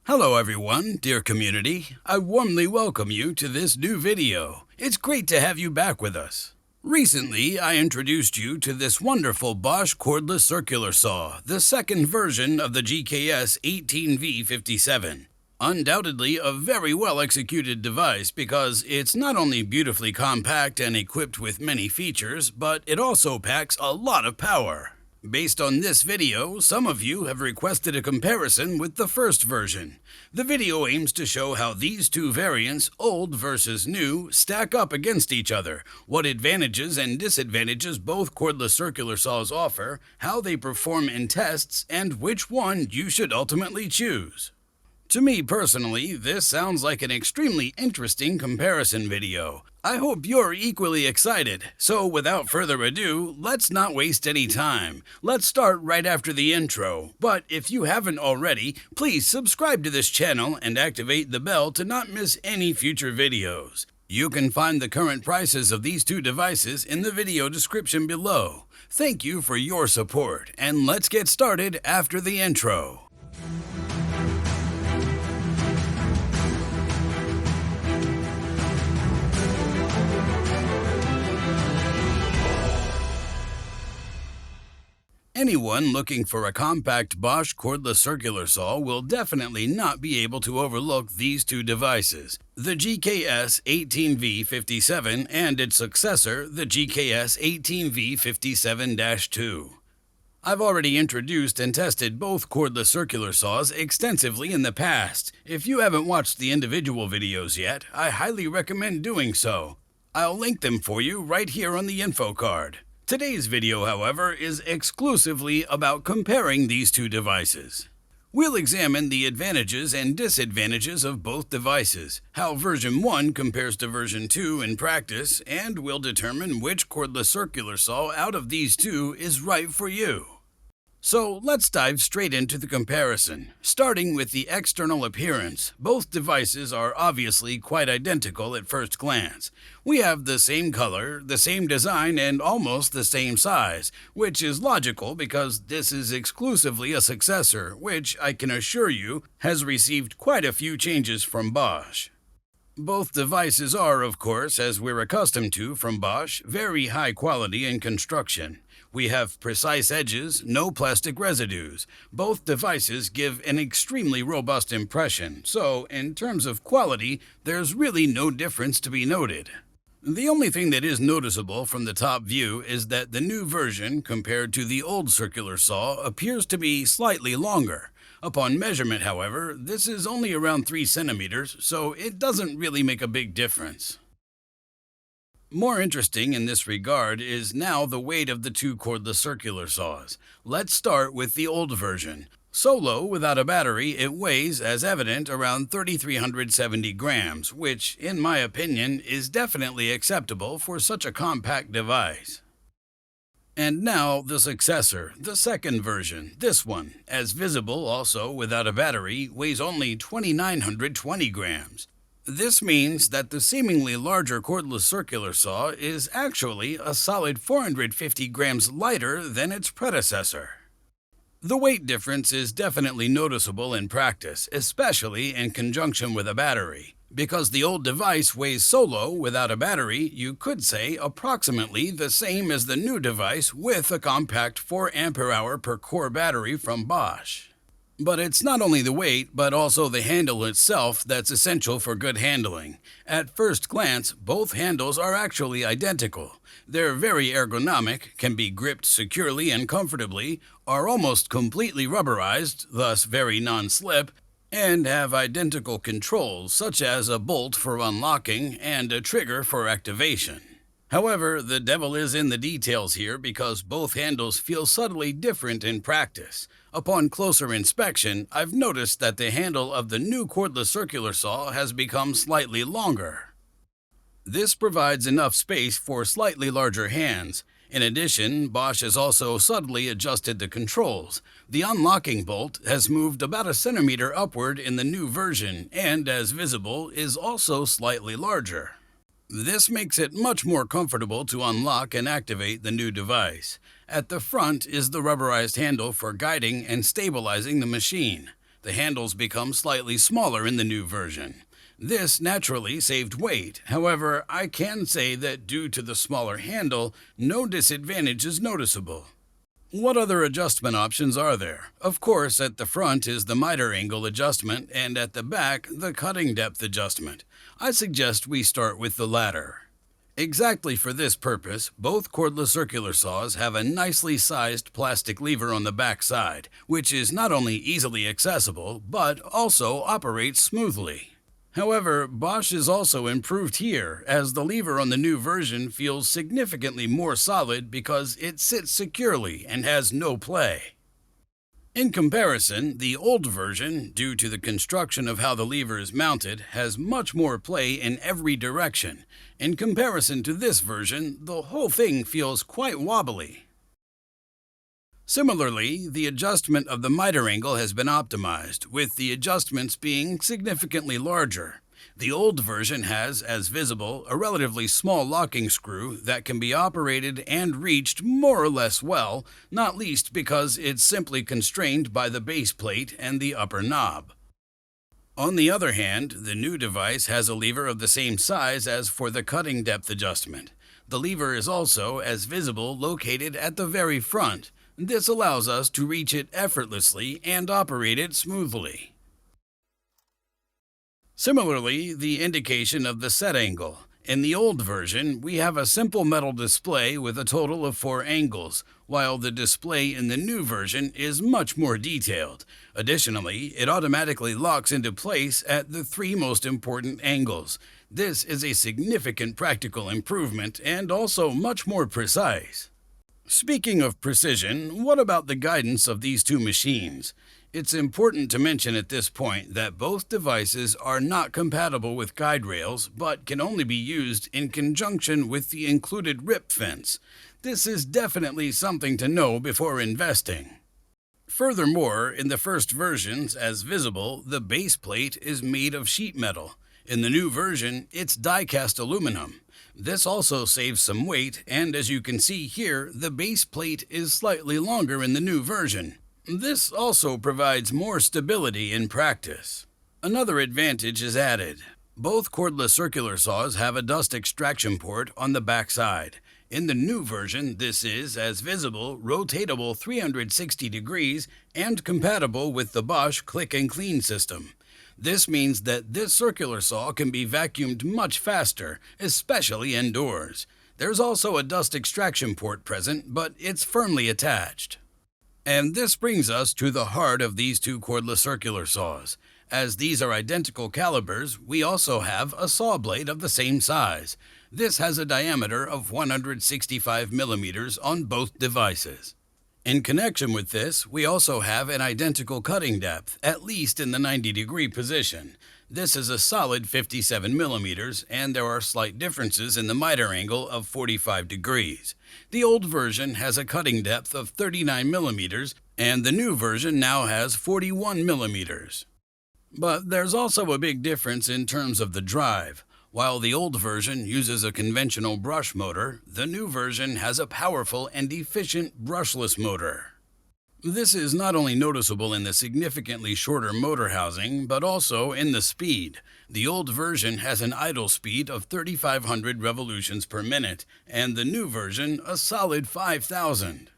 Hello everyone, dear community. I warmly welcome you to this new video. It's great to have you back with us. Recently, I introduced you to this wonderful Bosch cordless circular saw, the second version of the GKS 18V-57. Undoubtedly a very well executed device because it's not only beautifully compact and equipped with many features, but it also packs a lot of power. Based on this video, some of you have requested a comparison with the first version. The video aims to show how these two variants, old versus new, stack up against each other, what advantages and disadvantages both cordless circular saws offer, how they perform in tests, and which one you should ultimately choose. To me personally, this sounds like an extremely interesting comparison video. I hope you're equally excited, so without further ado, let's not waste any time. Let's start right after the intro, but if you haven't already, please subscribe to this channel and activate the bell to not miss any future videos. You can find the current prices of these two devices in the video description below. Thank you for your support, and let's get started after the intro. Anyone looking for a compact Bosch cordless circular saw will definitely not be able to overlook these two devices, the GKS 18V-57 and its successor, the GKS 18V-57-2. I've already introduced and tested both cordless circular saws extensively in the past. If you haven't watched the individual videos yet, I highly recommend doing so. I'll link them for you right here on the info card. Today's video, however, is exclusively about comparing these two devices. We'll examine the advantages and disadvantages of both devices, how version 1 compares to version 2 in practice, and we'll determine which cordless circular saw out of these two is right for you. So let's dive straight into the comparison. Starting with the external appearance, both devices are obviously quite identical at first glance. We have the same color, the same design, and almost the same size, which is logical because this is exclusively a successor, which I can assure you has received quite a few changes from Bosch. Both devices are, of course, as we're accustomed to from Bosch, very high quality in construction. We have precise edges, no plastic residues. Both devices give an extremely robust impression, so in terms of quality, there's really no difference to be noted. The only thing that is noticeable from the top view is that the new version, compared to the old circular saw, appears to be slightly longer. Upon measurement, however, this is only around 3 centimeters, so it doesn't really make a big difference. More interesting in this regard is now the weight of the two cordless circular saws. Let's start with the old version. Solo, without a battery, it weighs, as evident, around 3,370 grams, which, in my opinion, is definitely acceptable for such a compact device. And now the successor, the second version, this one, as visible also without a battery, weighs only 2,920 grams. This means that the seemingly larger cordless circular saw is actually a solid 450 grams lighter than its predecessor. The weight difference is definitely noticeable in practice, especially in conjunction with a battery. Because the old device weighs solo without a battery, you could say approximately the same as the new device with a compact 4 ampere-hour per core battery from Bosch. But it's not only the weight, but also the handle itself that's essential for good handling. At first glance, both handles are actually identical. They're very ergonomic, can be gripped securely and comfortably, are almost completely rubberized, thus very non-slip, and have identical controls such as a bolt for unlocking and a trigger for activation. However, the devil is in the details here because both handles feel subtly different in practice. Upon closer inspection, I've noticed that the handle of the new cordless circular saw has become slightly longer. This provides enough space for slightly larger hands. In addition, Bosch has also subtly adjusted the controls. The unlocking bolt has moved about a centimeter upward in the new version and, as visible, is also slightly larger. This makes it much more comfortable to unlock and activate the new device. At the front is the rubberized handle for guiding and stabilizing the machine. The handles become slightly smaller in the new version. This naturally saved weight. However, I can say that due to the smaller handle, no disadvantage is noticeable. What other adjustment options are there? Of course, at the front is the miter angle adjustment, and at the back, the cutting depth adjustment. I suggest we start with the latter. Exactly for this purpose, both cordless circular saws have a nicely sized plastic lever on the back side, which is not only easily accessible, but also operates smoothly. However, Bosch is also improved here, as the lever on the new version feels significantly more solid because it sits securely and has no play. In comparison, the old version, due to the construction of how the lever is mounted, has much more play in every direction. In comparison to this version, the whole thing feels quite wobbly. Similarly, the adjustment of the miter angle has been optimized, with the adjustments being significantly larger. The old version has, as visible, a relatively small locking screw that can be operated and reached more or less well, not least because it's simply constrained by the base plate and the upper knob. On the other hand, the new device has a lever of the same size as for the cutting depth adjustment. The lever is also, as visible, located at the very front. This allows us to reach it effortlessly and operate it smoothly. Similarly, the indication of the set angle. In the old version, we have a simple metal display with a total of 4 angles, while the display in the new version is much more detailed. Additionally, it automatically locks into place at the 3 most important angles. This is a significant practical improvement and also much more precise. Speaking of precision, what about the guidance of these two machines? It's important to mention at this point that both devices are not compatible with guide rails, but can only be used in conjunction with the included rip fence. This is definitely something to know before investing. Furthermore, in the first versions, as visible, the base plate is made of sheet metal. In the new version, it's die-cast aluminum. This also saves some weight, and as you can see here, the base plate is slightly longer in the new version. This also provides more stability in practice. Another advantage is added. Both cordless circular saws have a dust extraction port on the back side. In the new version, this is, as visible, rotatable 360 degrees and compatible with the Bosch Click and Clean system. This means that this circular saw can be vacuumed much faster, especially indoors. There's also a dust extraction port present, but it's firmly attached. And this brings us to the heart of these two cordless circular saws. As these are identical calibers, we also have a saw blade of the same size. This has a diameter of 165 millimeters on both devices. In connection with this, we also have an identical cutting depth, at least in the 90-degree position. This is a solid 57 millimeters, and there are slight differences in the miter angle of 45 degrees. The old version has a cutting depth of 39 millimeters, and the new version now has 41 millimeters. But there's also a big difference in terms of the drive. While the old version uses a conventional brush motor, the new version has a powerful and efficient brushless motor. This is not only noticeable in the significantly shorter motor housing, but also in the speed. The old version has an idle speed of 3,500 revolutions per minute, and the new version a solid 5,000.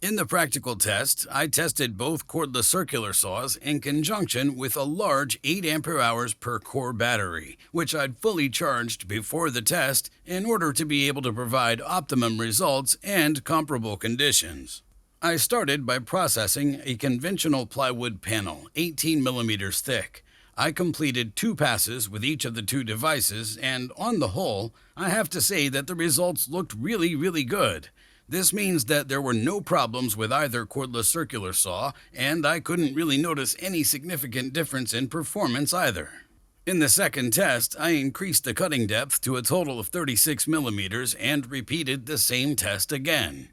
In the practical test, I tested both cordless circular saws in conjunction with a large 8 ampere-hours per core battery, which I'd fully charged before the test in order to be able to provide optimum results and comparable conditions. I started by processing a conventional plywood panel, 18 millimeters thick. I completed 2 passes with each of the 2 devices, and on the whole, I have to say that the results looked really good. This means that there were no problems with either cordless circular saw, and I couldn't really notice any significant difference in performance either. In the second test, I increased the cutting depth to a total of 36 millimeters and repeated the same test again.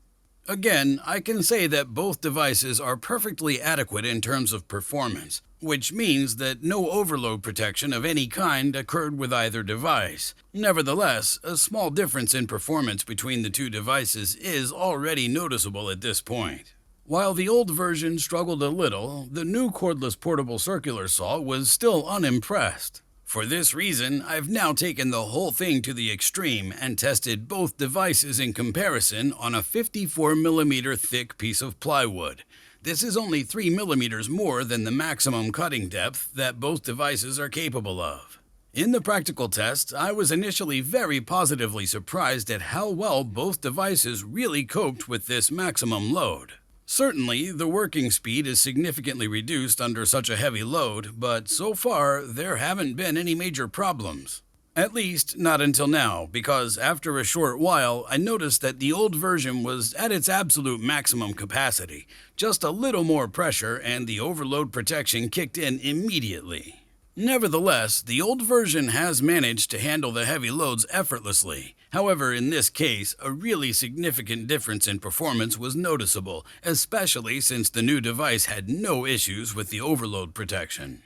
Again, I can say that both devices are perfectly adequate in terms of performance, which means that no overload protection of any kind occurred with either device. Nevertheless, a small difference in performance between the 2 devices is already noticeable at this point. While the old version struggled a little, the new cordless portable circular saw was still unimpressed. For this reason, I've now taken the whole thing to the extreme and tested both devices in comparison on a 54mm thick piece of plywood. This is only 3mm more than the maximum cutting depth that both devices are capable of. In the practical test, I was initially very positively surprised at how well both devices really coped with this maximum load. Certainly, the working speed is significantly reduced under such a heavy load, but so far, there haven't been any major problems. At least, not until now, because after a short while, I noticed that the old version was at its absolute maximum capacity. Just a little more pressure and the overload protection kicked in immediately. Nevertheless, the old version has managed to handle the heavy loads effortlessly. However, in this case, a really significant difference in performance was noticeable, especially since the new device had no issues with the overload protection.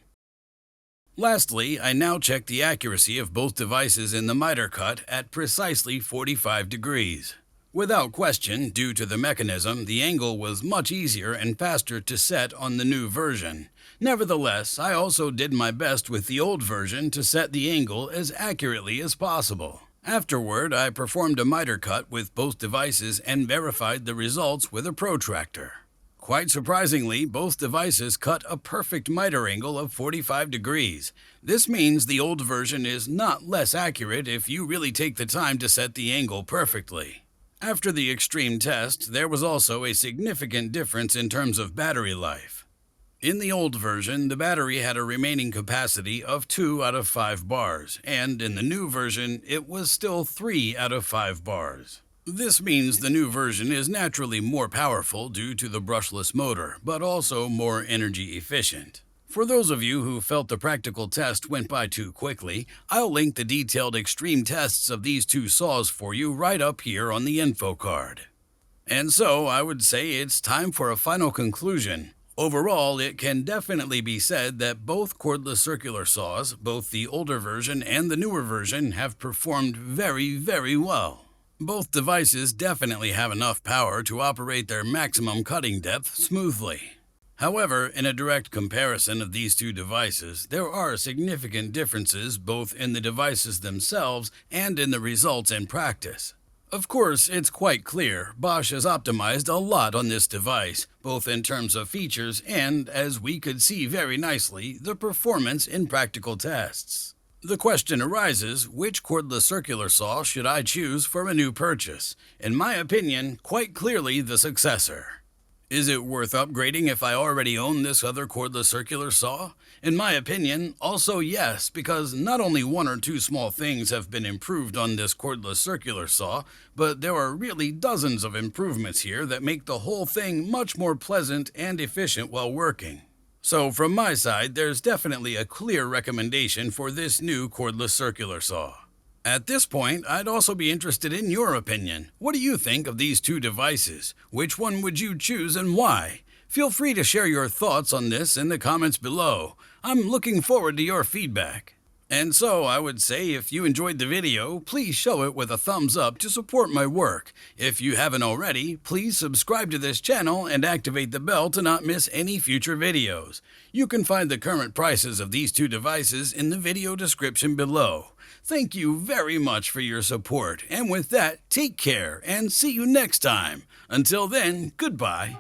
Lastly, I now checked the accuracy of both devices in the miter cut at precisely 45 degrees. Without question, due to the mechanism, the angle was much easier and faster to set on the new version. Nevertheless, I also did my best with the old version to set the angle as accurately as possible. Afterward, I performed a miter cut with both devices and verified the results with a protractor. Quite surprisingly, both devices cut a perfect miter angle of 45 degrees. This means the old version is not less accurate if you really take the time to set the angle perfectly. After the extreme test, there was also a significant difference in terms of battery life. In the old version, the battery had a remaining capacity of 2 out of 5 bars, and in the new version, it was still 3 out of 5 bars. This means the new version is naturally more powerful due to the brushless motor, but also more energy efficient. For those of you who felt the practical test went by too quickly, I'll link the detailed extreme tests of these two saws for you right up here on the info card. And so, I would say it's time for a final conclusion. Overall, it can definitely be said that both cordless circular saws, both the older version and the newer version, have performed very, very well. Both devices definitely have enough power to operate their maximum cutting depth smoothly. However, in a direct comparison of these two devices, there are significant differences both in the devices themselves and in the results in practice. Of course, it's quite clear Bosch has optimized a lot on this device, both in terms of features and, as we could see very nicely, the performance in practical tests. The question arises, which cordless circular saw should I choose for a new purchase? In my opinion, quite clearly the successor. Is it worth upgrading if I already own this other cordless circular saw? In my opinion, also yes, because not only one or two small things have been improved on this cordless circular saw, but there are really dozens of improvements here that make the whole thing much more pleasant and efficient while working. So from my side, there's definitely a clear recommendation for this new cordless circular saw. At this point, I'd also be interested in your opinion. What do you think of these two devices? Which one would you choose and why? Feel free to share your thoughts on this in the comments below. I'm looking forward to your feedback. And so I would say if you enjoyed the video, please show it with a thumbs up to support my work. If you haven't already, please subscribe to this channel and activate the bell to not miss any future videos. You can find the current prices of these two devices in the video description below. Thank you very much for your support, and with that, take care and see you next time. Until then, goodbye.